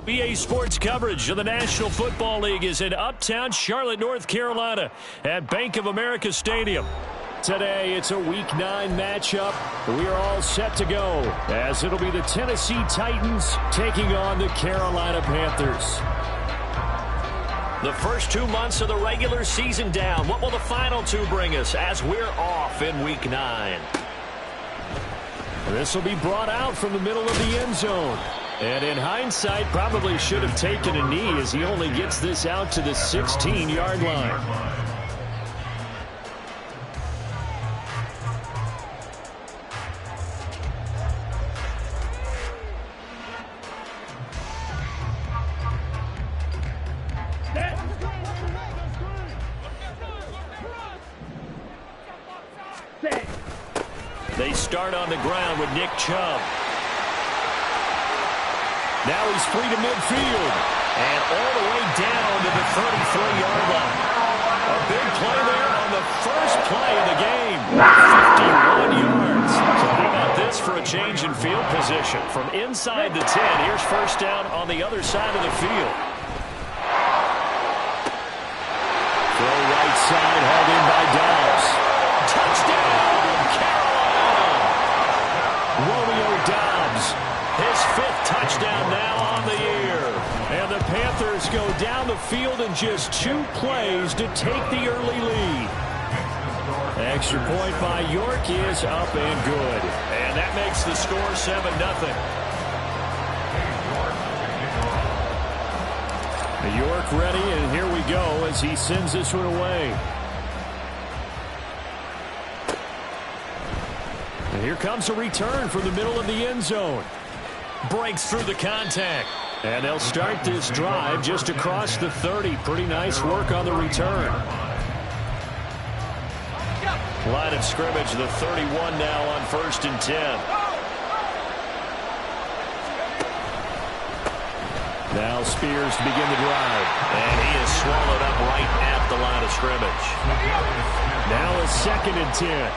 BA Sports coverage of the National Football League is in uptown Charlotte, North Carolina at Bank of America Stadium. Today, it's a Week 9 matchup. We are all set to go as it'll be the Tennessee Titans taking on the Carolina Panthers. The first 2 months of the regular season down. What will the final 2 bring us as we're off in Week 9? This will be brought out from the middle of the end zone. And in hindsight, probably should have taken a knee as he only gets this out to the 16-yard line. They start on the ground with Nick Chubb. Now he's free to midfield. And all the way down to the 33-yard line. A big play there on the first play of the game. 51 yards. So how about this for a change in field position? From inside the 10, here's first down on the other side of the field. Throw right side, hauled in by Dobbs. Touchdown, Carolina! Romeo Dobbs, his 5th touchdown now on the year. And the Panthers go down the field in just 2 plays to take the early lead. Extra point by York is up and good. And that makes the score 7-0. York ready, and here we go as he sends this one away. And here comes a return from the middle of the end zone. Breaks through the contact. And they'll start this drive just across the 30. Pretty nice work on the return. Line of scrimmage, the 31 now on 1st and 10. Now Spears to begin the drive. And he is swallowed up right at the line of scrimmage. Now a 2nd and 10.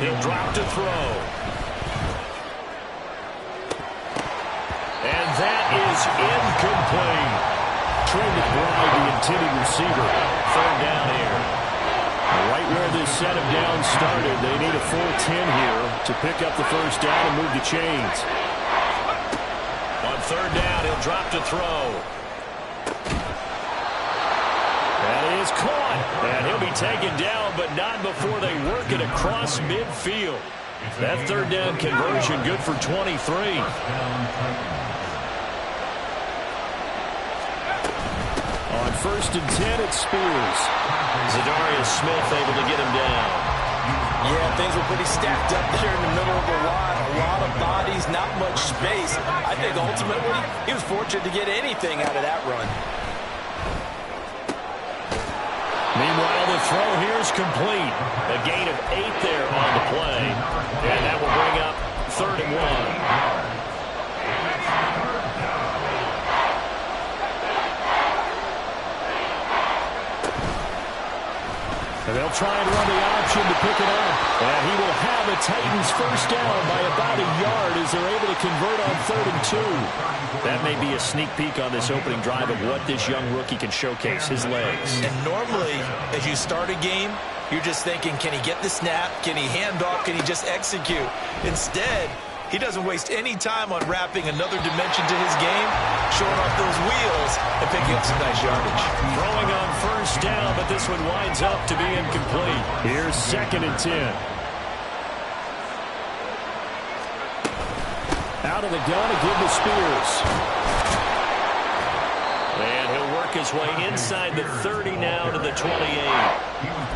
He'll drop to throw. And that is incomplete. Trey McBride, the intended receiver. 3rd down here. Right where this set of downs started, they need a full 10 here to pick up the first down and move the chains. On 3rd down, he'll drop to throw. That is caught. And he'll be taken down, but not before they work it across midfield. That 3rd down conversion good for 23. On 1st and 10, it's Spears. Zadarius Smith able to get him down. Yeah, things were pretty stacked up there in the middle of the line. A lot of bodies, not much space. I think ultimately he was fortunate to get anything out of that run. Meanwhile, the throw here is complete. A gain of 8 there on the play. And that will bring up 3rd and 1. And they'll try and run the option to pick it up. And he will have the Titans first down by about a yard as they're able to convert on 3rd and 2. That may be a sneak peek on this opening drive of what this young rookie can showcase, his legs. And normally, as you start a game, you're just thinking, can he get the snap? Can he hand off? Can he just execute? Instead, he doesn't waste any time on wrapping another dimension to his game, showing off those wheels, and picking up some nice yardage. Throwing on first down, but this one winds up to be incomplete. Here's 2nd and 10. Out of the gun to give to Spears. And he'll work work his way inside the 30 now to the 28.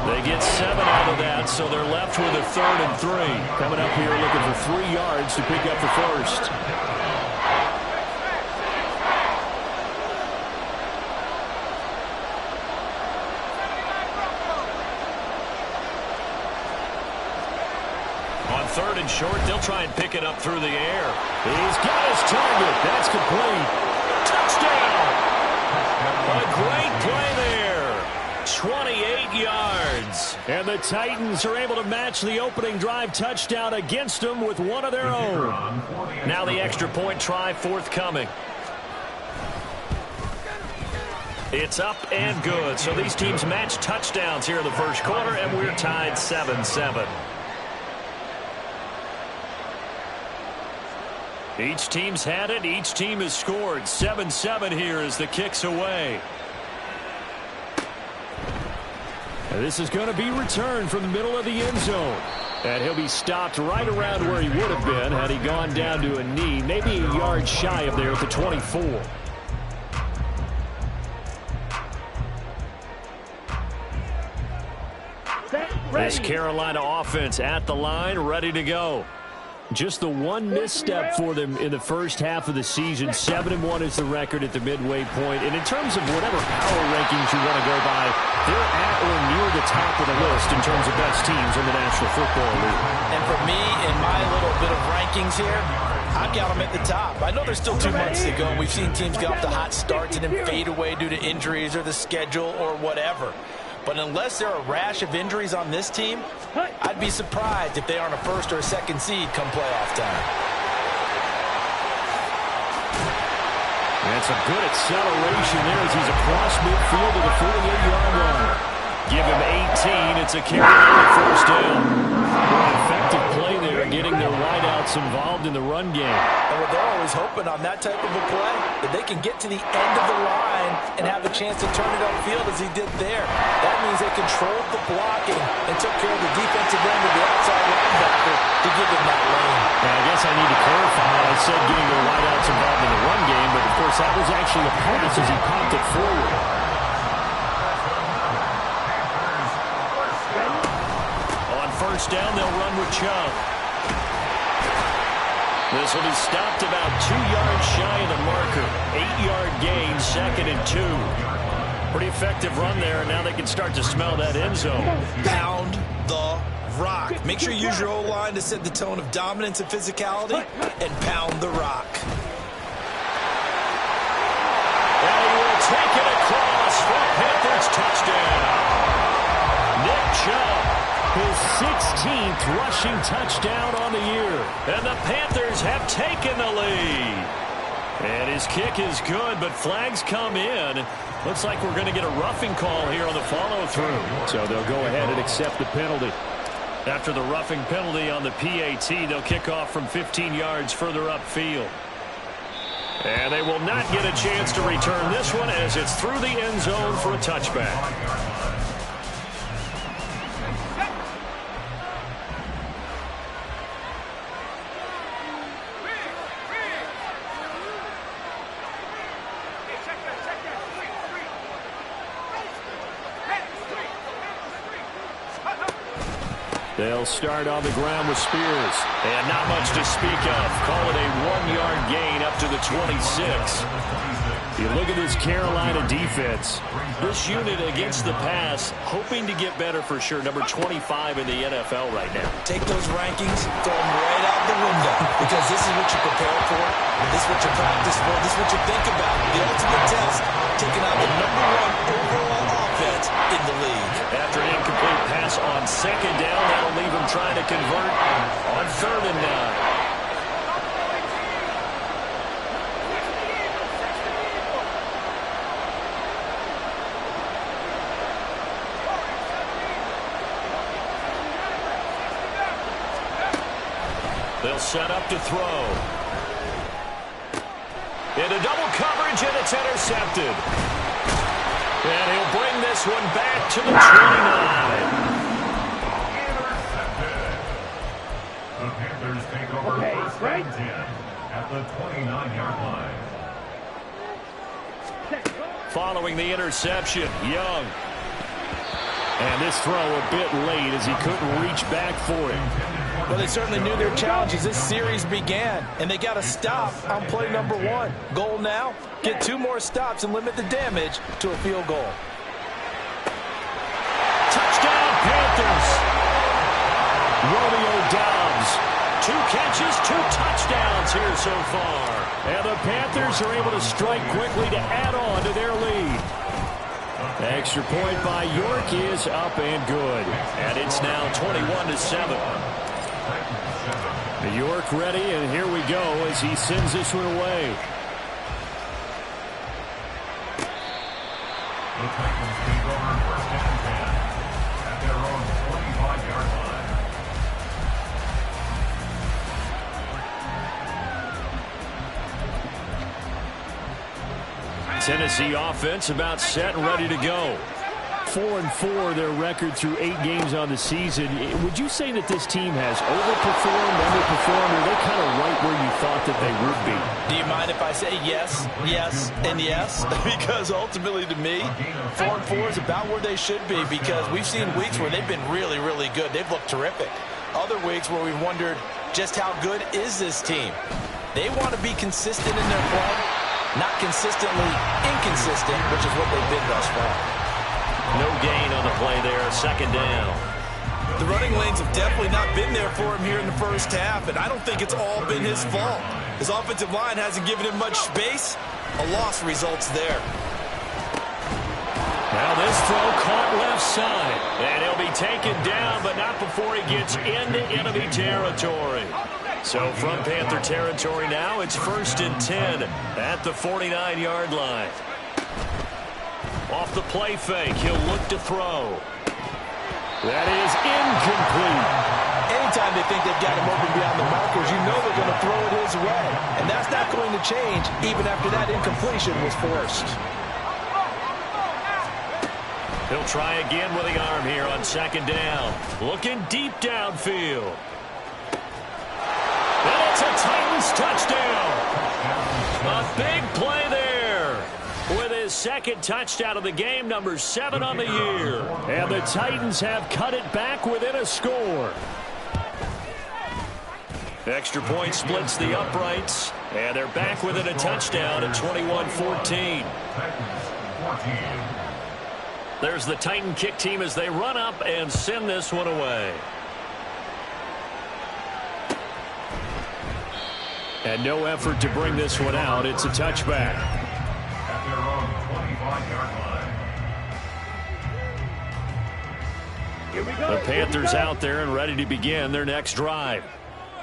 They get 7 out of that, so they're left with a 3rd and 3. Coming up here looking for 3 yards to pick up the first. On 3rd and short, they'll try and pick it up through the air. He's got his target. That's complete. Touchdown! A great play there. 28 yards. And the Titans are able to match the opening drive touchdown against them with one of their own. Now the extra point try forthcoming. It's up and good. So these teams match touchdowns here in the first quarter, and we're tied 7-7. Each team's had it. Each team has scored. 7-7 here as the kick's away. And this is going to be returned from the middle of the end zone. And he'll be stopped right around where he would have been had he gone down to a knee, maybe a yard shy of there at the 24. This Carolina offense at the line, ready to go. Just the one misstep for them in the first half of the season. 7-1 is the record at the midway point. And in terms of whatever power rankings you want to go by, they're at or near the top of the list in terms of best teams in the National Football League. And for me, in my little bit of rankings here, I've got them at the top. I know there's still 2 months to go. We've seen teams get off to hot starts and then fade away due to injuries or the schedule or whatever. But unless there are a rash of injuries on this team, I'd be surprised if they aren't a 1st or a 2nd seed come playoff time. That's a good acceleration there as he's across midfield to the 48-yard line. Give him 18. It's a Carolina first down. An effective play there, getting their wideouts involved in the run game. And what they're always hoping on that type of a play, that they can get to the end of the line and have a chance to turn it upfield as he did there. That means they controlled the blocking and took care of the defensive end of the outside linebacker to give him that lane. Now, I guess I need to clarify. I said getting their wideouts involved in the run game, but of course that was actually a pass as he popped it forward. First down, they'll run with Chubb. This will be stopped about 2 yards shy of the marker. 8-yard gain, 2nd and 2. Pretty effective run there, and now they can start to smell that end zone. Pound the rock. Make sure you use your O-line to set the tone of dominance and physicality, and pound the rock. And he will take it across for a Panthers touchdown. Nick Chubb. His 16th rushing touchdown on the year. And the Panthers have taken the lead. And his kick is good, but flags come in. Looks like we're going to get a roughing call here on the follow-through. So they'll go ahead and accept the penalty. After the roughing penalty on the PAT, they'll kick off from 15 yards further upfield. And they will not get a chance to return this one as it's through the end zone for a touchback. They'll start on the ground with Spears. And not much to speak of. Call it a 1-yard gain up to the 26. You look at this Carolina defense. This unit against the pass, hoping to get better for sure. Number 25 in the NFL right now. Take those rankings, throw them right out the window. Because this is what you prepare for. This is what you practice for. This is what you think about. The ultimate test, taking out the #1 overall offense in the league. After an incomplete pass on 2nd down, that'll leave him trying to convert on 3rd and 9. They'll set up to throw. Into double coverage, and it's intercepted. And he'll bring this one back to the 29. The Panthers take over first and 10 at the 29-yard line. following the interception. Young. And this throw a bit late as he couldn't reach back for it. Well, they certainly knew their challenge as this series began, and they got to stop on play number 1. Goal now, get 2 more stops and limit the damage to a field goal. Touchdown, Panthers. Romeo Doubs. 2 catches, 2 touchdowns here so far. And the Panthers are able to strike quickly to add on to their lead. Extra point by York is up and good. And it's now 21-7. York ready, and here we go as he sends this one away. The Titans take over first and 10 at their own 25-yard line. Tennessee offense about set and ready to go. 4-4 their record through 8 games on the season. Would you say that this team has overperformed, underperformed, or are they kind of right where you thought that they would be? Do you mind if I say yes, yes, and yes? Because ultimately to me, 4-4 is about where they should be, because we've seen weeks where they've been really, really good. They've looked terrific. Other weeks where we've wondered just how good is this team. They want to be consistent in their play, not consistently inconsistent, which is what they've been thus far. No gain on the play there, second down. The running lanes have definitely not been there for him here in the first half, and I don't think it's all been his fault. His offensive line hasn't given him much space. A loss results there. Now this throw caught left side, and he'll be taken down, but not before he gets into enemy territory. So from Panther territory now, it's 1st and 10 at the 49-yard line. Off the play fake, he'll look to throw. That is incomplete. Anytime they think they've got him open beyond the markers, you know they're going to throw it his way. And that's not going to change even after that incompletion was forced. He'll try again with the arm here on second down. Looking deep downfield. And it's a Titans touchdown. A big play there. With his second touchdown of the game, number 7 on the year. And the Titans have cut it back within a score. Extra point splits the uprights. And they're back within a touchdown at 21-14. There's the Titan kick team as they run up and send this one away. And no effort to bring this one out. It's a touchback. At their own 25-yard line. The Panthers out there and ready to begin their next drive.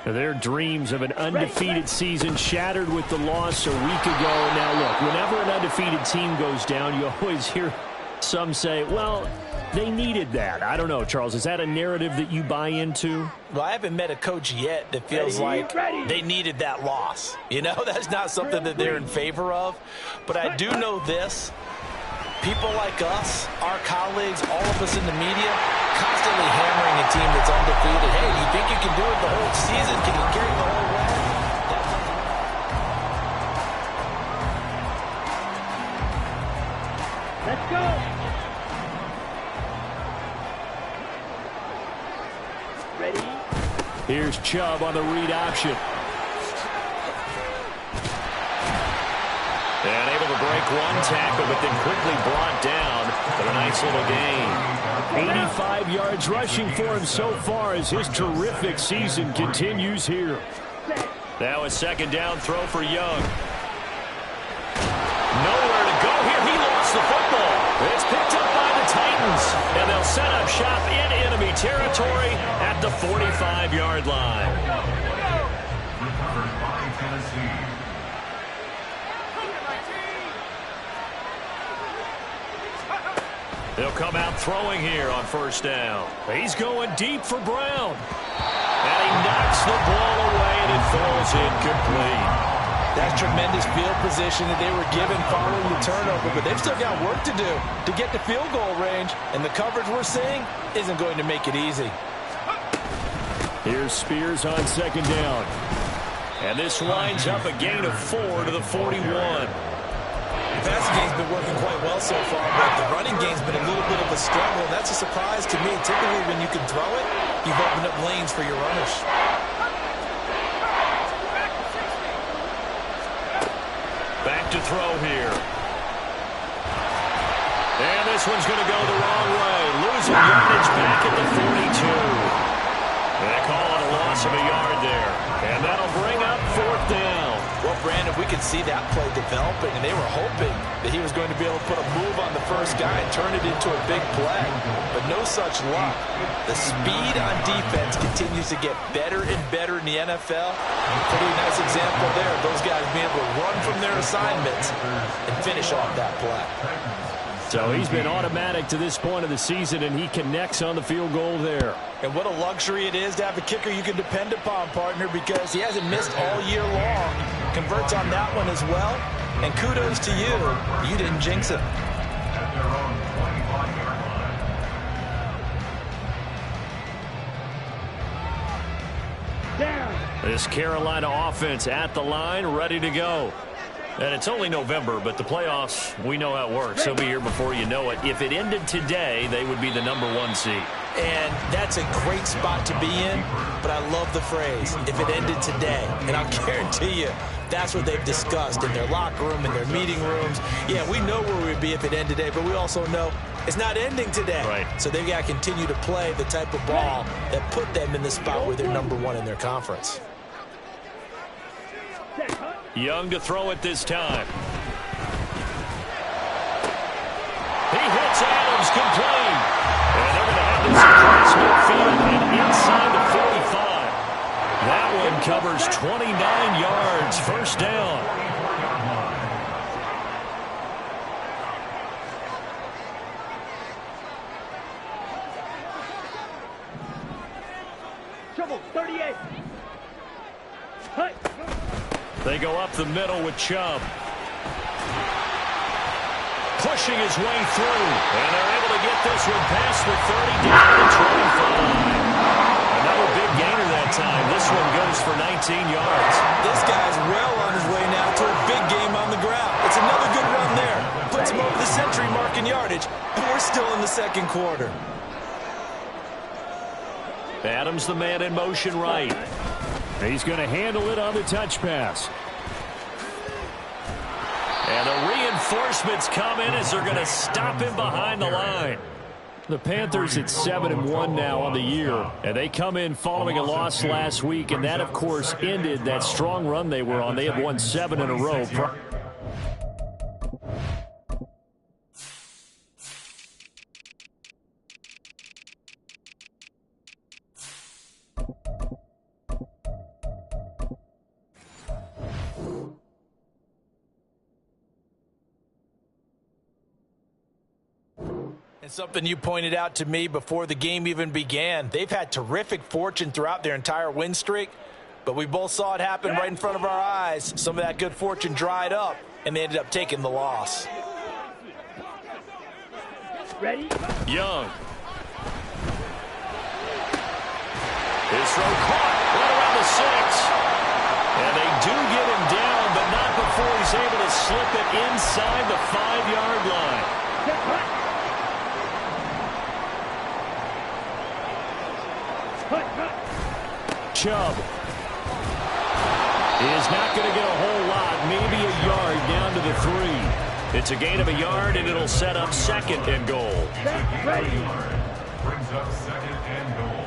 Their dreams of an undefeated season shattered with the loss a week ago. Now look, whenever an undefeated team goes down, you always hear some say, well, they needed that. I don't know, Charles. Is that a narrative that you buy into? Well, I haven't met a coach yet that feels like they needed that loss. You know, that's not something that they're in favor of. But I do know this. People like us, our colleagues, all of us in the media, constantly hammering a team that's undefeated. Hey, you think you can do it the whole season? Can you carry it the whole way? Let's go. Ready? Here's Chubb on the read option. And able to break one tackle, but then quickly brought down for a nice little gain. 85 yards rushing for him so far as his terrific season continues here. Now a second down throw for Young. Nowhere to go here. He lost the football. It's picked up by the Titans. And they'll set up shop in enemy territory at the 45-yard line. Recovered by Tennessee. They'll come out throwing here on first down. He's going deep for Brown. And he knocks the ball away, and it falls incomplete. That's tremendous field position that they were given following the turnover, but they've still got work to do to get to field goal range, and the coverage we're seeing isn't going to make it easy. Here's Spears on second down. And this lines up a gain of 4 to the 41. passing game's been working quite well so far, but the running game's been a little bit of a struggle. That's a surprise to me. Typically, when you can throw it, you've opened up lanes for your runners. Back to throw here. And this one's going to go the wrong way. Losing yardage back at the 42. They call it a loss of a yard there. And that'll bring up 4th down. Well, Brandon, we could see that play developing, and they were hoping that he was going to be able to put a move on the first guy and turn it into a big play. But no such luck. The speed on defense continues to get better and better in the NFL. Pretty nice example there. Those guys being able to run from their assignments and finish off that play. So he's been automatic to this point of the season, and he connects on the field goal there. And what a luxury it is to have a kicker you can depend upon, partner, because he hasn't missed all year long. Converts on that one as well. And kudos to you. You didn't jinx it. At their own 25-yard line. This Carolina offense at the line, ready to go. And it's only November, but the playoffs, we know how it works. They'll be here before you know it. If it ended today, they would be the #1 seed. And that's a great spot to be in, but I love the phrase, if it ended today. And I'll guarantee you, that's what they've discussed in their locker room, in their meeting rooms. Yeah, we know where we'd be if it ended today, but we also know it's not ending today. Right. So they've got to continue to play the type of ball that put them in the spot where they're #1 in their conference. Young to throw it this time. He hits Adams complete. And they're going to have this across midfield and inside the 45. That one covers 29 yards. First down. Trouble, 38. Hey. They go up the middle with Chubb. Pushing his way through. And they're able to get this one past the 30 down to 25. Another big gainer that time. This one goes for 19 yards. This guy's well on his way now to a big game on the ground. It's another good run there. Puts him over the century mark in yardage. And we're still in the second quarter. Adams the man in motion right. He's going to handle it on the touch pass. And the reinforcements come in as they're going to stop him behind the line. The Panthers at 7-1 now on the year. And they come in following a loss last week. And that, of course, ended that strong run they were on. They have won 7 in a row. And something you pointed out to me before the game even began. They've had terrific fortune throughout their entire win streak, but we both saw it happen right in front of our eyes. Some of that good fortune dried up, and they ended up taking the loss. Ready? Young. His throw caught right around the 6. And they do get him down, but not before he's able to slip it inside the 5-yard line. Chubb is not going to get a whole lot, maybe a yard down to the 3. It's a gain of a yard, and it'll set up 2nd and goal. Ready. Brings up 2nd and goal.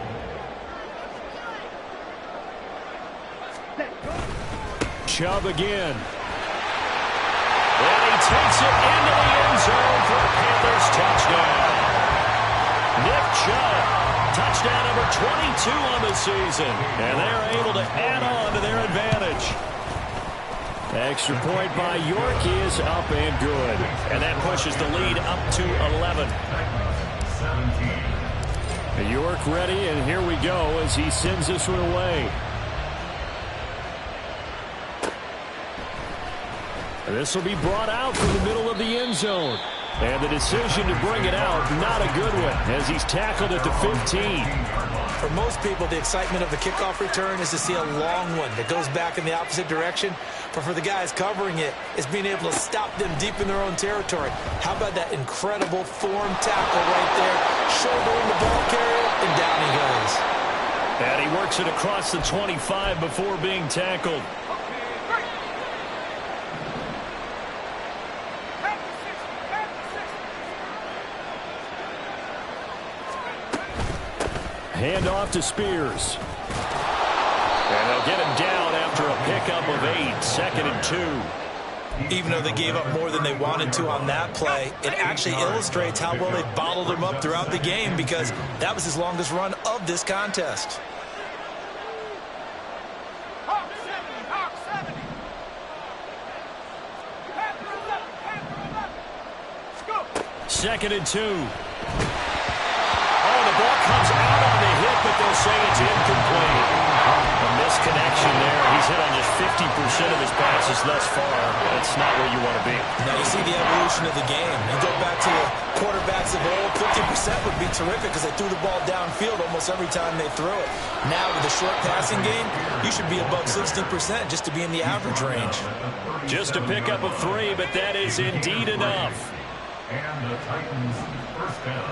Chubb again. And he takes it into the end zone for a Panthers touchdown. Nick Chubb, touchdown number 22 on the season. And they're able to add on to their advantage. Extra point by York is up and good. And that pushes the lead up to 11. 17. York ready, and here we go as he sends this one away. This will be brought out from the middle of the end zone. And the decision to bring it out, not a good one, as he's tackled at the 15. For most people, the excitement of the kickoff return is to see a long one that goes back in the opposite direction. But for the guys covering it, it's being able to stop them deep in their own territory. How about that incredible form tackle right there? Shouldering the ball carrier, and down he goes. And he works it across the 25 before being tackled. Hand off to Spears. And they'll get him down after a pickup of 8, 2nd and 2. Even though they gave up more than they wanted to on that play, it actually illustrates how well they bottled him up throughout the game, because that was his longest run of this contest. Hawk 70, Hawk 70. Panther 11, Panther 11. Let's go. 2nd and 2. Oh, the ball comes out on the hit, but they'll say it's incomplete. A misconnection there. He's hit on just 50% of his passes thus far. That's not where you want to be. Now you see the evolution of the game. You go back to the quarterbacks of old, 50% would be terrific because they threw the ball downfield almost every time they threw it. Now with the short passing game, you should be above 60% just to be in the average range. Just a pickup of 3, but that is indeed enough. And the Titans first down.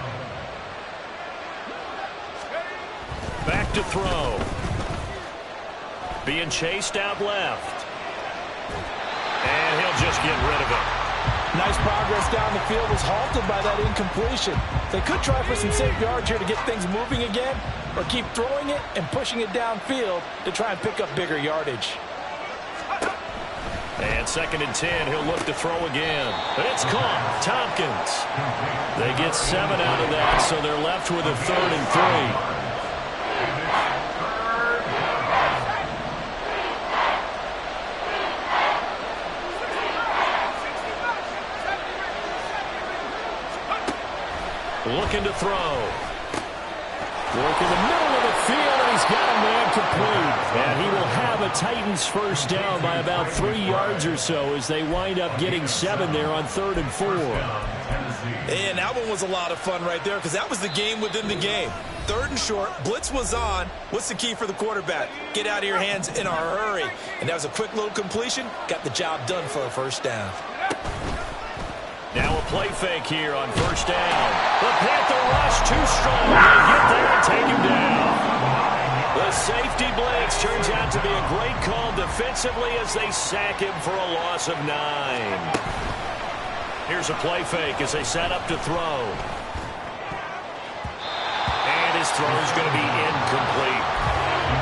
Back to throw. Being chased out left. And he'll just get rid of it. Nice progress down the field was halted by that incompletion. They could try for some safe yards here to get things moving again, or keep throwing it and pushing it downfield to try and pick up bigger yardage. And 2nd and 10, he'll look to throw again. But it's caught. Tompkins. They get 7 out of that, so they're left with a 3rd and 3. Looking to throw. Work in the middle of the field, and he's got a man complete. And he will have a Titans first down by about 3 yards or so as they wind up getting 7 there on 3rd and 4. And that one was a lot of fun right there because that was the game within the game. 3rd and short, blitz was on. What's the key for the quarterback? Get out of your hands in a hurry. And that was a quick little completion. Got the job done for a first down. Now a play fake here on 1st down. The Panther rush too strong. They get there and take him down. The safety blitz turns out to be a great call defensively as they sack him for a loss of 9. Here's a play fake as they set up to throw. And his throw is going to be incomplete.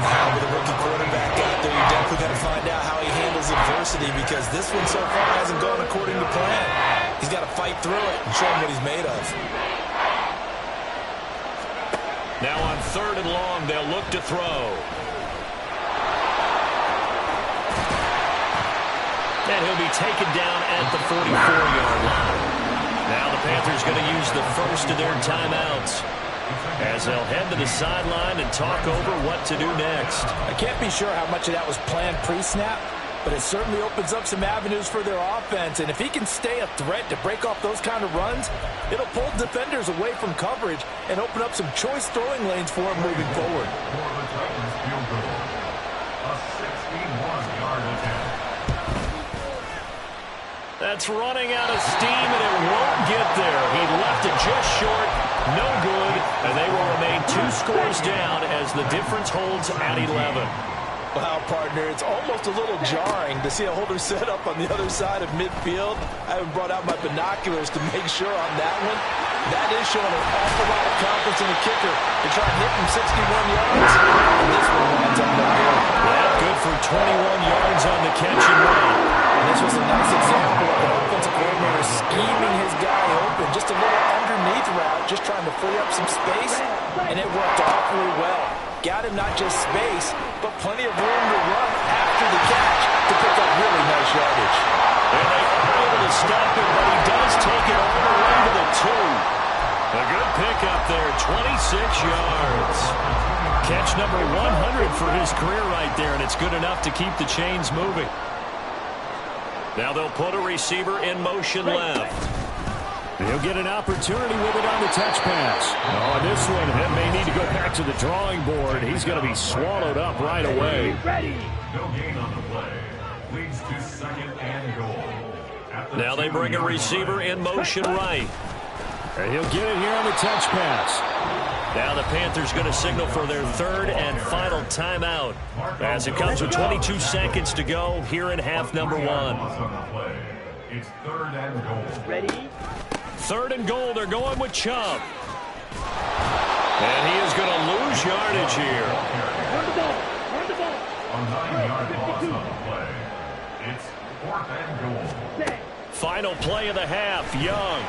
Now with a rookie quarterback out there, you definitely got to find out how he handles adversity, because this one so far hasn't gone according to plan. He's got to fight through it and show him what he's made of. Now on 3rd and long, they'll look to throw. And he'll be taken down at the 44-yard line. Now the Panthers going to use the first of their timeouts as they'll head to the sideline and talk over what to do next. I can't be sure how much of that was planned pre-snap, but it certainly opens up some avenues for their offense. And if he can stay a threat to break off those kind of runs, it'll pull defenders away from coverage and open up some choice throwing lanes for him moving forward. For the Titans field goal, a 61-yard attempt. That's running out of steam, and it won't get there. He left it just short, no good, and they will remain 2 scores down as the difference holds at 11. Wow, partner, it's almost a little jarring to see a holder set up on the other side of midfield. I haven't brought out my binoculars to make sure on that one. That is showing an awful lot of confidence in the kicker to try and hit from 61 yards. And this one winds up no good. Yeah, good for 21 yards on the catch and run. And this was a nice example of an offensive coordinator scheming his guy open. Just a little underneath route, just trying to free up some space, and it worked awfully well. Got him not just space, but plenty of room to run after the catch to pick up really nice yardage. And they are able to stop him, but he does take it all the way to the 2. A good pickup there, 26 yards. Catch number 100 for his career right there, and it's good enough to keep the chains moving. Now they'll put a receiver in motion left. He'll get an opportunity with it on the touch pass. On this one, he may need to go back to the drawing board. He's going to be swallowed up right away. Ready. No gain on the play. Leads to 2nd and goal. Now they bring a receiver in motion right. And he'll get it here on the touch pass. Now the Panthers going to signal for their 3rd and final timeout as it comes with 22 seconds to go here in half number 1. It's 3rd and goal. Ready. 3rd and goal. They're going with Chubb. And he is going to lose yardage here. Run the ball. Run the ball. A 9-yard loss on the play. It's 4th and goal. Set. Final play of the half. Young.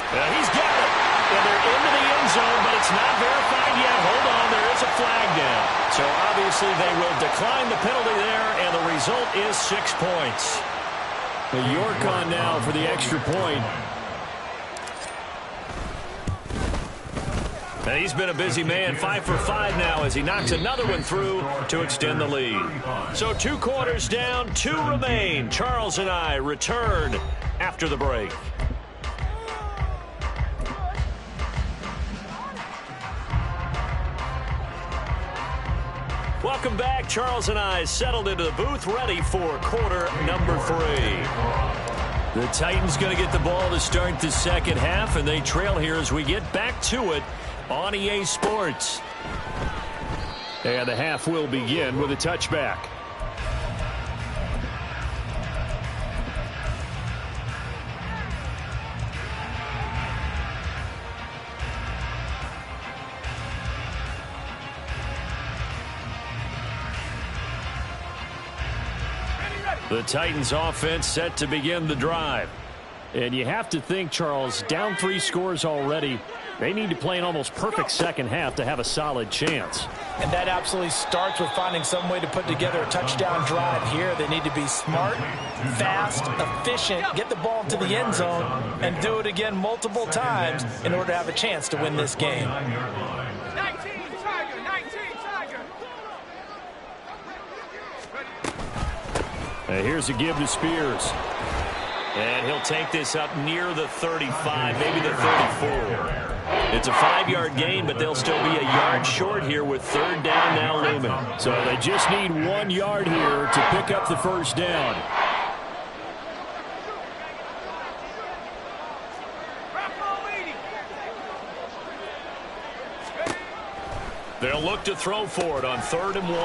He's got it. And they're into the end zone, but it's not verified yet. Hold on, there is a flag down. So obviously they will decline the penalty there, and the result is 6 points. York on now for the extra point. And he's been a busy man, 5 for 5 now as he knocks another one through to extend the lead. So 2 quarters down, 2 remain. Charles and I return after the break. Welcome back. Charles and I settled into the booth, ready for quarter number 3. The Titans going to get the ball to start the second half, and they trail here as we get back to it on EA Sports. And the half will begin with a touchback. The Titans offense set to begin the drive. And you have to think, Charles, down 3 scores already. They need to play an almost perfect second half to have a solid chance. And that absolutely starts with finding some way to put together a touchdown drive here. They need to be smart, fast, efficient, get the ball to the end zone, and do it again multiple times in order to have a chance to win this game. 19 Tiger, 19 Tiger. And here's a give to Spears. And he'll take this up near the 35, maybe the 34. It's a 5-yard gain, but they'll still be a yard short here with 3rd down now looming. So they just need 1 yard here to pick up the first down. They'll look to throw for it on 3rd and 1.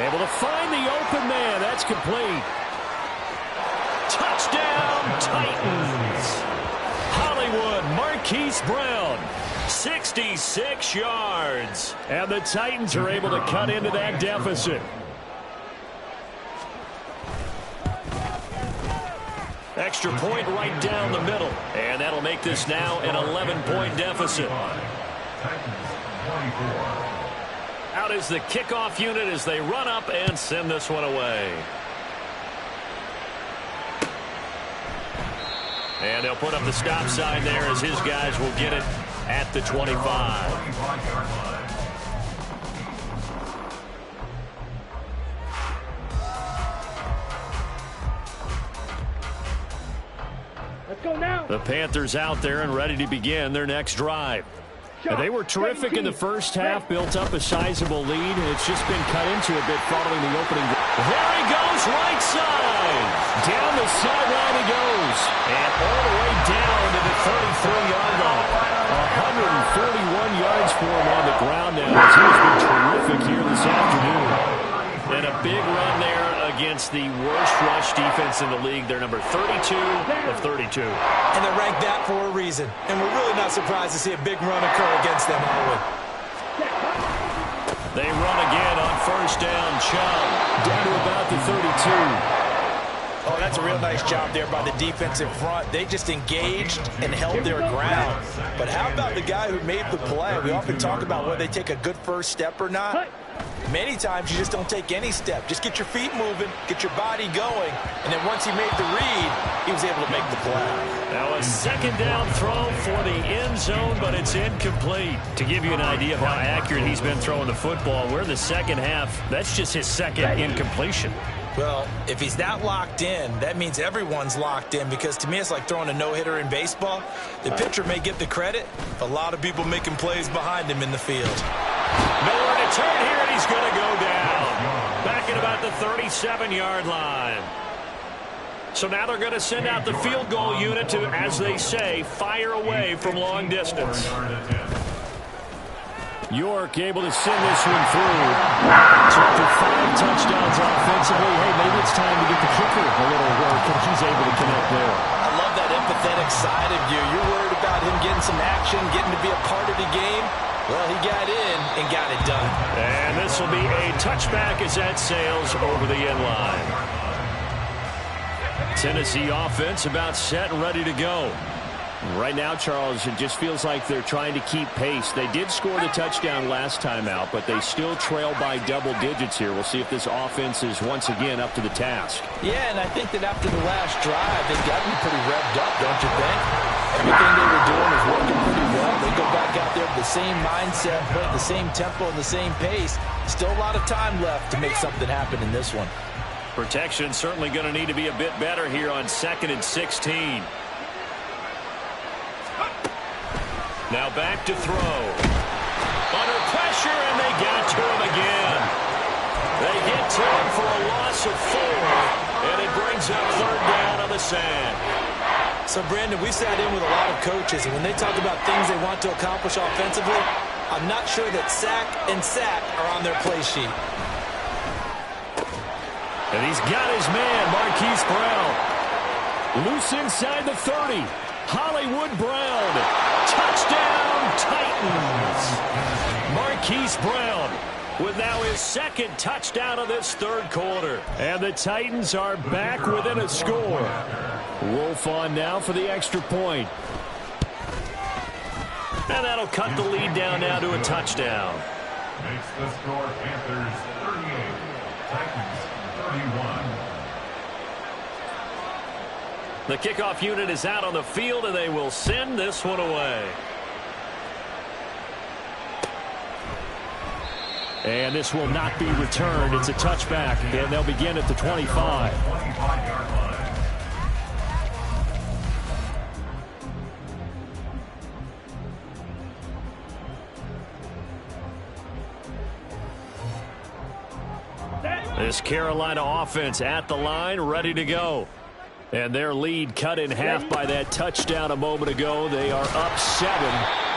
Able to find the open man. That's complete. Touchdown, Titans. Hollywood, Marquise Brown, 66 yards. And the Titans are able to cut into that deficit. Extra point right down the middle. And that'll make this now an 11-point deficit. Out is the kickoff unit as they run up and send this one away. And they'll put up the stop sign there as his guys will get it at the 25. Let's go now. The Panthers out there and ready to begin their next drive. And they were terrific in the first half, built up a sizable lead, and it's just been cut into a bit following the opening. There he goes, right side. Down the sideline he goes. And all the way down to the 33-yard line. 141 yards for him on the ground now. He's been terrific here this afternoon. And a big run there against the worst rush defense in the league. They're number 32 of 32. And they're ranked that for a reason. And we're really not surprised to see a big run occur against them, are we? They run again on 1st down. Chubb down to about the 32. Oh, that's a real nice job there by the defensive front. They just engaged and held their ground. But how about the guy who made the play? We often talk about whether they take a good first step or not. Many times you just don't take any step. Just get your feet moving, get your body going, and then once he made the read, he was able to make the play. Now a 2nd down throw for the end zone, but it's incomplete. To give you an idea of how accurate he's been throwing the football, we're in the second half. That's just his 2nd incompletion. Well, if he's that locked in, that means everyone's locked in, because to me it's like throwing a no-hitter in baseball. The pitcher may get the credit, a lot of people making plays behind him in the field. Nowhere to turn here, and he's going to go down. Back at about the 37-yard line. So now they're going to send out the field goal unit to, as they say, fire away from long distance. York able to send this one through. So after 5 touchdowns offensively, hey, maybe it's time to get the kicker a little work, and he's able to connect there. I love that empathetic side of you. You're worried about him getting some action, getting to be a part of the game. Well, he got in and got it done. And this will be a touchback as that sails over the end line. Tennessee offense about set and ready to go. Right now, Charles, it just feels like they're trying to keep pace. They did score the touchdown last time out, but they still trail by double digits here. We'll see if this offense is once again up to the task. Yeah, and I think that after the last drive, they've got to be pretty revved up, don't you think? Everything they were doing is working pretty well. They go back out there with the same mindset, play the same tempo and the same pace. Still a lot of time left to make something happen in this one. Protection certainly going to need to be a bit better here on 2nd and 16. Now back to throw. Under pressure, and they got to him again. They get to him for a loss of 4, and it brings up 3rd down on the sand. So, Brandon, we sat in with a lot of coaches, and when they talk about things they want to accomplish offensively, I'm not sure that sack and sack are on their play sheet. And he's got his man, Marquise Brown. Loose inside the 30. Hollywood Brown. Touchdown, Titans. Marquise Brown with now his 2nd touchdown of this 3rd quarter. And the Titans are back within a score. Wolf on now for the extra point. And that'll cut the lead down now to a touchdown. Makes the score Panthers 38, Titans 31. The kickoff unit is out on the field, and they will send this one away. And this will not be returned. It's a touchback, and they'll begin at the 25. 25-yard line. This Carolina offense at the line, ready to go. And their lead cut in half by that touchdown a moment ago. They are up 7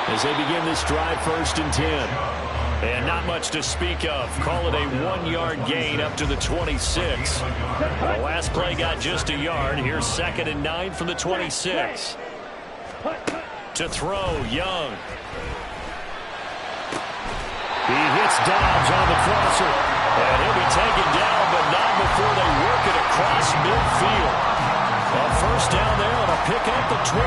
as they begin this drive, 1st and 10. And not much to speak of. Call it a 1-yard gain up to the 26. The last play got just a yard. Here's 2nd and 9 from the 26. To throw, Young. He hits Dobbs on the crosser. And he'll be taken down, but not before they work it across midfield. A 1st down there on a pick up the 25.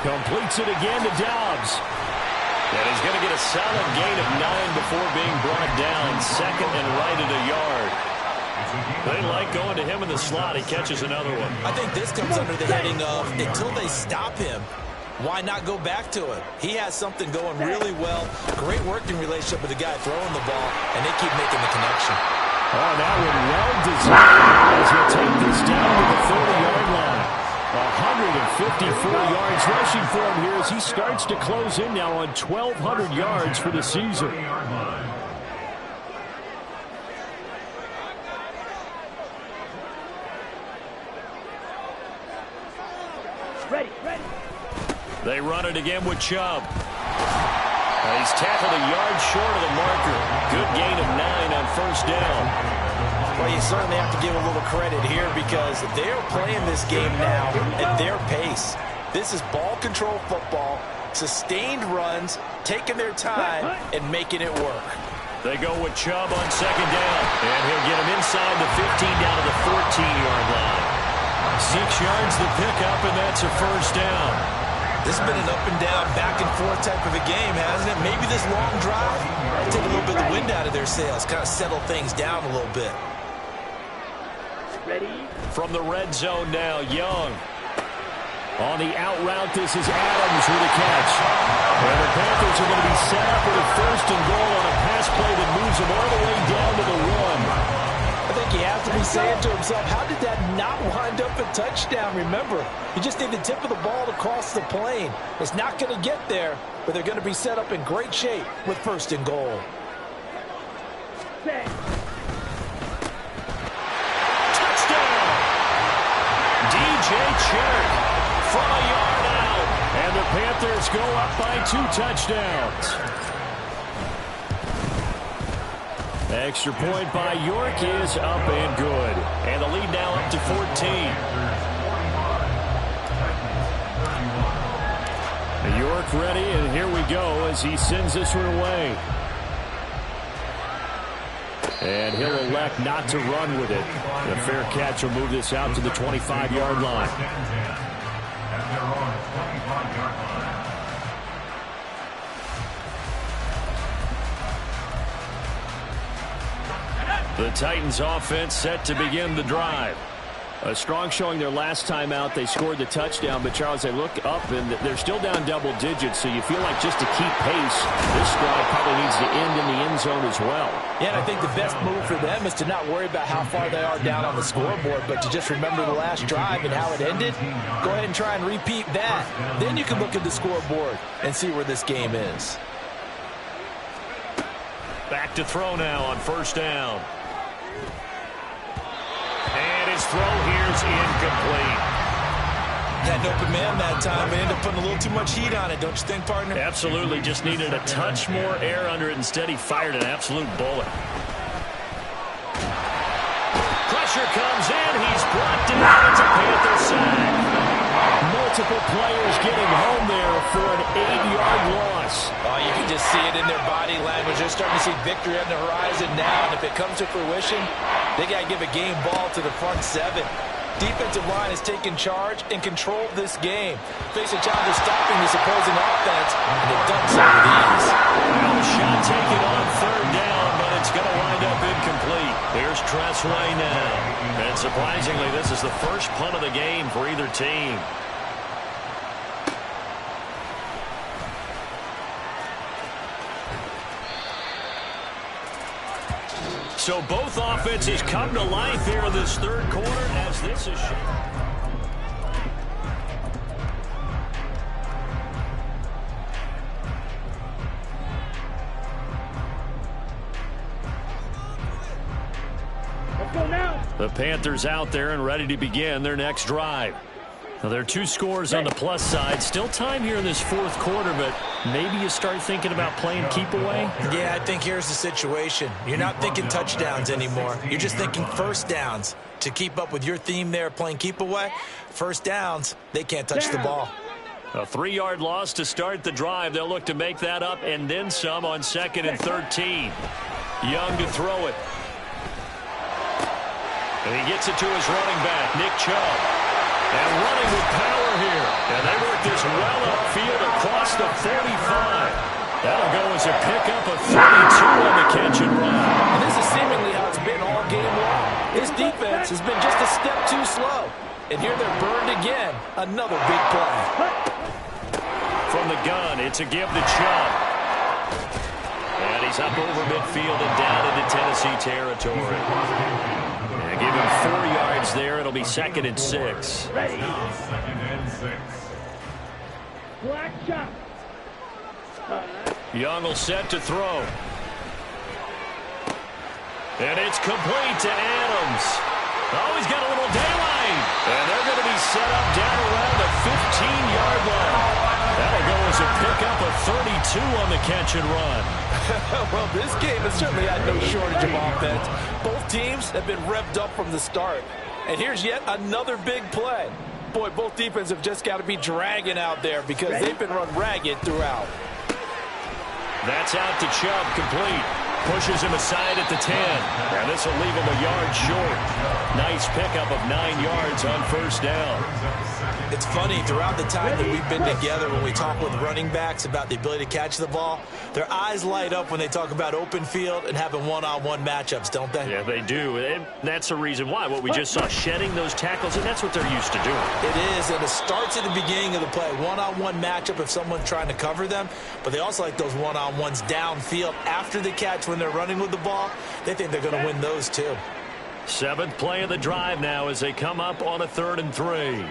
Completes it again to Dobbs. And he's going to get a solid gain of 9 before being brought down. 2nd and right at a yard. They like going to him in the slot. He catches another one. I think this comes under the heading of, until they stop him, why not go back to it? He has something going really well. Great working relationship with the guy throwing the ball, and they keep making the connection. Oh, that one well designed as he'll take this down to the 30-yard line. 154 yards rushing for him here as he starts to close in now on 1,200 yards for the season. Ready. They run it again with Chubb. He's tackled a yard short of the marker. Good gain of 9 on 1st down. Well, you certainly have to give a little credit here because they're playing this game now at their pace. This is ball control football, sustained runs, taking their time, and making it work. They go with Chubb on 2nd down, and he'll get him inside the 15 down to the 14-yard line. 6 yards the pickup, and that's a 1st down. This has been an up-and-down, back-and-forth type of a game, hasn't it? Maybe this long drive will take a little bit of the wind out of their sails, kind of settle things down a little bit. Ready. From the red zone now, Young. On the out route, this is Adams with a catch. And the Panthers are going to be set up with a 1st and goal on a pass play that moves them all the way down to the 1. I think he has to be saying to himself, how did that not wind up a touchdown? Remember, you just need the tip of the ball to cross the plane. It's not going to get there, but they're going to be set up in great shape with 1st and goal. Touchdown! DJ Chark from a yard out. And the Panthers go up by 2 touchdowns. Extra point by York is up and good. And the lead now up to 14. York ready, and here we go as he sends this one away. And he'll elect not to run with it. The fair catch will move this out to the 25-yard line. At their own 25-yard line. The Titans offense set to begin the drive. A strong showing their last time out. They scored the touchdown, but Charles, they look up and they're still down double digits, so you feel like just to keep pace, this drive probably needs to end in the end zone as well. Yeah, and I think the best move for them is to not worry about how far they are down on the scoreboard, but to just remember the last drive and how it ended. Go ahead and try and repeat that. Then you can look at the scoreboard and see where this game is. Back to throw now on 1st down. And his throw here's incomplete. Had an open man that time, but ended up putting a little too much heat on it, don't you think, partner? Absolutely, just needed a touch more air under it. Instead, he fired an absolute bullet. Pressure comes in. He's brought down. It's a Panther sack. Multiple players getting home there for an 8-yard loss. Oh, you can just see it in their body language. They're starting to see victory on the horizon now, and if it comes to fruition, they got to give a game ball to the front 7. Defensive line has taken charge and controlled this game. Facing challenge of stopping this opposing offense, and they've done so with ease. Well, shot taken on 3rd down, but it's going to wind up incomplete. Here's Tressway now. And surprisingly, this is the first punt of the game for either team. So both offenses come to life here in this 3rd quarter as this is shot. Let's go now. The Panthers out there and ready to begin their next drive. Now, there are 2 scores on the plus side. Still time here in this 4th quarter, but maybe you start thinking about playing keep away? Yeah, I think here's the situation. You're not thinking touchdowns anymore. You're just thinking 1st downs. To keep up with your theme there, playing keep away, 1st downs, they can't touch the ball. A 3-yard loss to start the drive. They'll look to make that up and then some on 2nd and 13. Young to throw it. And he gets it to his running back, Nick Chubb. And running with power here. And they work this well upfield across the 45. That'll go as a pickup of 32 on the catch and run. And this is seemingly how it's been all game long. This defense has been just a step too slow. And here they're burned again. Another big play. From the gun, it's a give to Chubb. And he's up over midfield and down into Tennessee territory. And give him 4 yards there. It'll be 2nd and 6. Ready. 2nd and 6. Black shot. Young will set to throw. And it's complete to Adams. Oh, he's got a little daylight. And they're going to be set up down around the 15-yard line. That'll go as a pickup of 32 on the catch and run. Well, this game has certainly had no shortage of offense. Both teams have been revved up from the start. And here's yet another big play. Boy, both defenses have just got to be dragging out there because they've been run ragged throughout. That's out to Chubb, complete. Pushes him aside at the 10. And this will leave him a yard short. Nice pickup of 9 yards on first down. It's funny, throughout the time that we've been together, when we talk with running backs about the ability to catch the ball, their eyes light up when they talk about open field and having one-on-one matchups, don't they? Yeah, they do. And that's the reason why. What we just saw, shedding those tackles, and that's what they're used to doing. It is, and it starts at the beginning of the play. One-on-one matchup if someone's trying to cover them, but they also like those one-on-ones downfield after the catch when they're running with the ball. They think they're going to win those too. 7th play of the drive now as they come up on a 3rd and 3.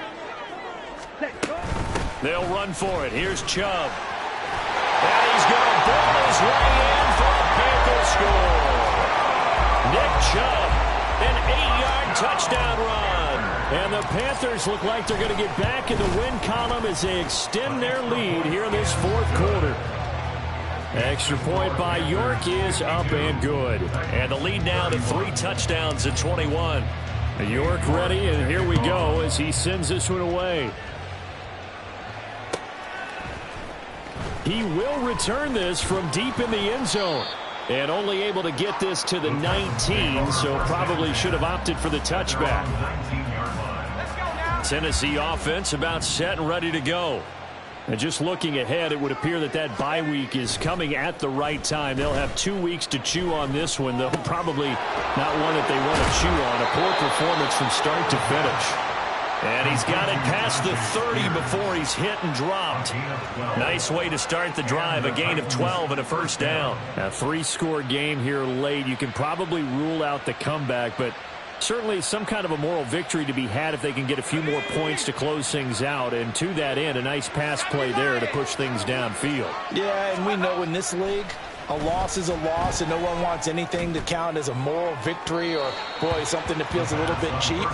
They'll run for it. Here's Chubb. And he's going to ball his way in for a Panther score. Nick Chubb, an 8-yard touchdown run. And the Panthers look like they're going to get back in the win column as they extend their lead here in this 4th quarter. Extra point by York is up and good. And the lead now to 3 touchdowns at 21. York ready, and here we go as he sends this one away. He will return this from deep in the end zone. And only able to get this to the 19, so probably should have opted for the touchback. Tennessee offense about set and ready to go. And just looking ahead, it would appear that that bye week is coming at the right time. They'll have 2 weeks to chew on this one, though probably not one that they want to chew on. A poor performance from start to finish. And he's got it past the 30 before he's hit and dropped. Nice way to start the drive. A gain of 12 and a first down. A 3-score game here late. You can probably rule out the comeback, but certainly some kind of a moral victory to be had if they can get a few more points to close things out. And to that end, a nice pass play there to push things downfield. Yeah, and we know in this league, a loss is a loss, and no one wants anything to count as a moral victory or, boy, something that feels a little bit cheap.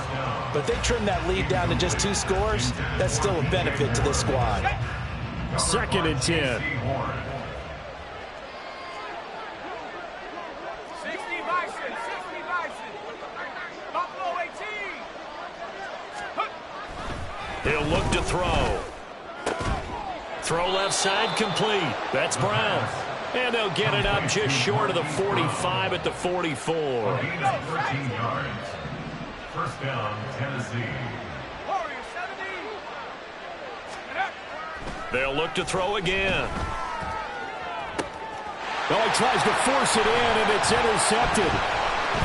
But if they trim that lead down to just 2 scores, that's still a benefit to this squad. 2nd and 10. 60 Bison, 60 Bison. Buffalo 18. He'll look to throw. Throw left side complete. That's Brown. And they'll get it up just short of the 45 at the 44. 13 yards. First down, Tennessee. Warriors 70. They'll look to throw again. Oh, he tries to force it in, and it's intercepted.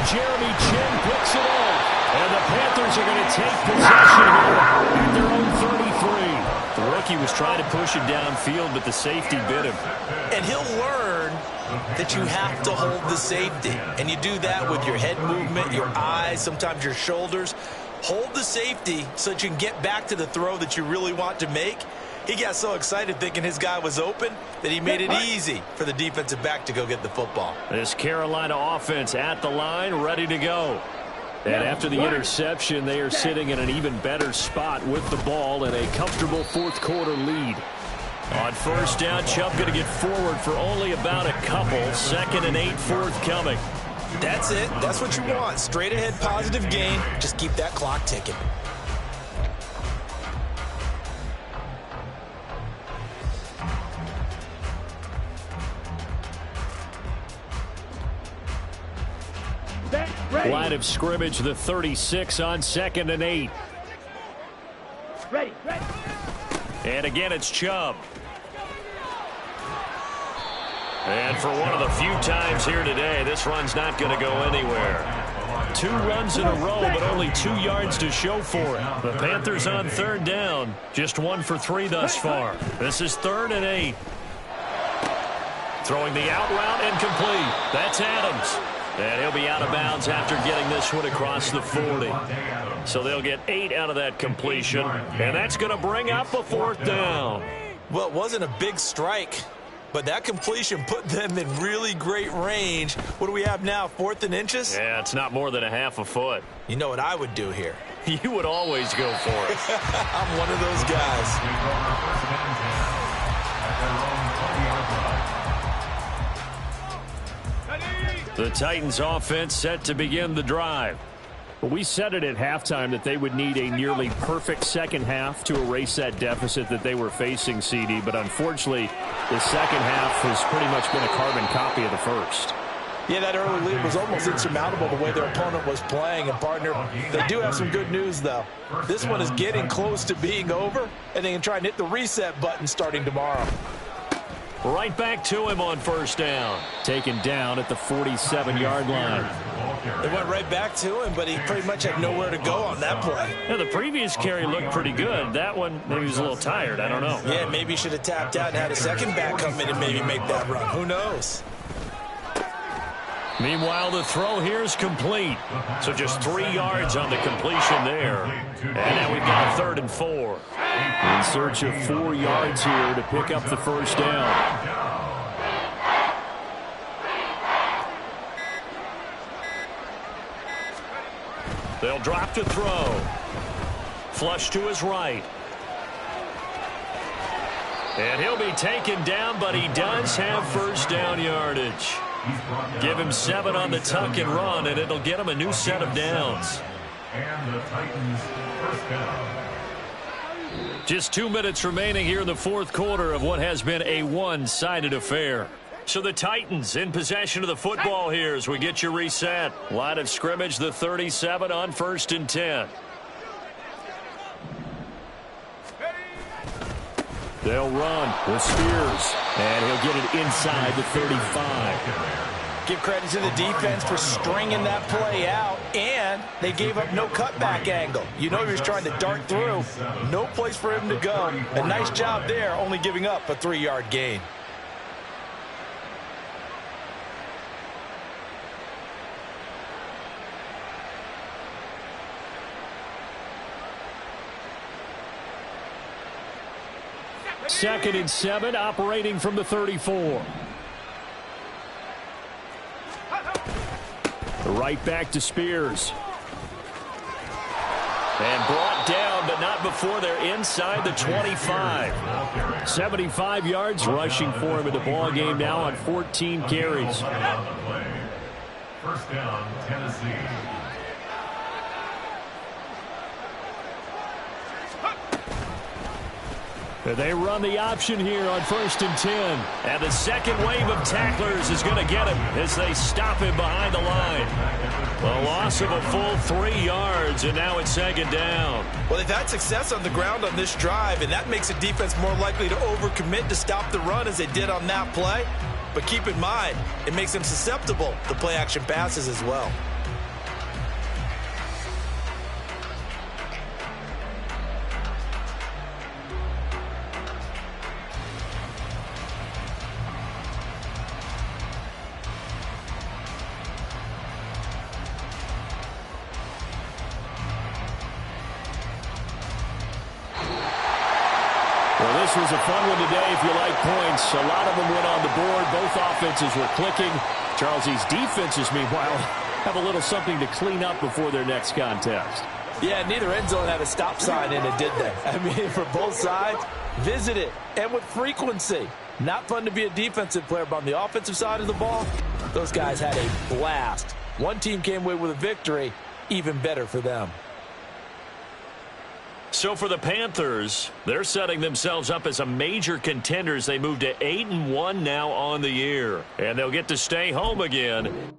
Jeremy Chin picks it off. And the Panthers are going to take possession here at their own 33. The rookie was trying to push it downfield, but the safety bit him. And he'll learn that you have to hold the safety. And you do that with your head movement, your eyes, sometimes your shoulders. Hold the safety so that you can get back to the throw that you really want to make. He got so excited thinking his guy was open that he made it easy for the defensive back to go get the football. This Carolina offense at the line, ready to go. And after the interception, they are sitting in an even better spot with the ball and a comfortable 4th quarter lead. On first down, Chubb going to get forward for only about a couple. 2nd and 8 forthcoming. That's it. That's what you want. Straight ahead positive gain. Just keep that clock ticking. Line of scrimmage, the 36 on 2nd and 8. Ready. And again, it's Chubb. And for one of the few times here today, this run's not going to go anywhere. 2 runs in a row, but only 2 yards to show for it. The Panthers on 3rd down, just 1 for 3 thus far. This is 3rd and 8. Throwing the out route incomplete. That's Adams. And he'll be out of bounds after getting this one across the 40. So they'll get 8 out of that completion. And that's going to bring up a 4th down. Well, it wasn't a big strike, but that completion put them in really great range. What do we have now, 4th and inches? Yeah, it's not more than a half a foot. You know what I would do here? You would always go for it. I'm one of those guys. The Titans offense set to begin the drive. We said it at halftime that they would need a nearly perfect second half to erase that deficit that they were facing, CD, but unfortunately the second half has pretty much been a carbon copy of the first. Yeah, that early lead was almost insurmountable the way their opponent was playing. And, partner, they do have some good news, though. This one is getting close to being over, and they can try and hit the reset button starting tomorrow. Right back to him on first down. Taken down at the 47-yard line. They went right back to him, but he pretty much had nowhere to go on that play. Yeah, the previous carry looked pretty good. That one, maybe he was a little tired. I don't know. Yeah, maybe he should have tapped out and had a second back come in and maybe make that run. Who knows? Meanwhile, the throw here is complete. So just 3 yards on the completion there. And now we've got a 3rd and 4. In search of 4 yards here to pick up the first down. They'll drop to throw. Flush to his right. And he'll be taken down, but he does have first down yardage. Give him 7 on the tuck and run, and it'll get him a new set of downs. And the Titans first down. Just 2 minutes remaining here in the 4th quarter of what has been a one-sided affair. So the Titans in possession of the football here as we get you reset. Line of scrimmage, the 37 on 1st and 10. They'll run with Spears, and he'll get it inside the 35. Give credit to the defense for stringing that play out, and they gave up no cutback angle. You know he was trying to dart through. No place for him to go. A nice job there, only giving up a 3-yard gain. Second and 7, operating from the 34. Right back to Spears. And brought down, but not before they're inside the 25. 75 yards rushing for him in the ball game now on 14 carries. First down, Tennessee. They run the option here on 1st and 10. And the second wave of tacklers is going to get him as they stop him behind the line. A loss of a full 3 yards, and now it's 2nd down. Well, they've had success on the ground on this drive, and that makes the defense more likely to overcommit to stop the run as they did on that play. But keep in mind, it makes them susceptible to play-action passes as well. Well, this was a fun one today if you like points. A lot of them went on the board. Both offenses were clicking. Charles, these defenses, meanwhile, have a little something to clean up before their next contest. Yeah, neither end zone had a stop sign in it, did they? I mean, for both sides, visit it, and with frequency. Not fun to be a defensive player, but on the offensive side of the ball, those guys had a blast. One team came away with a victory, even better for them. So for the Panthers, they're setting themselves up as a major contenders. They move to 8-1 now on the year, and they'll get to stay home again.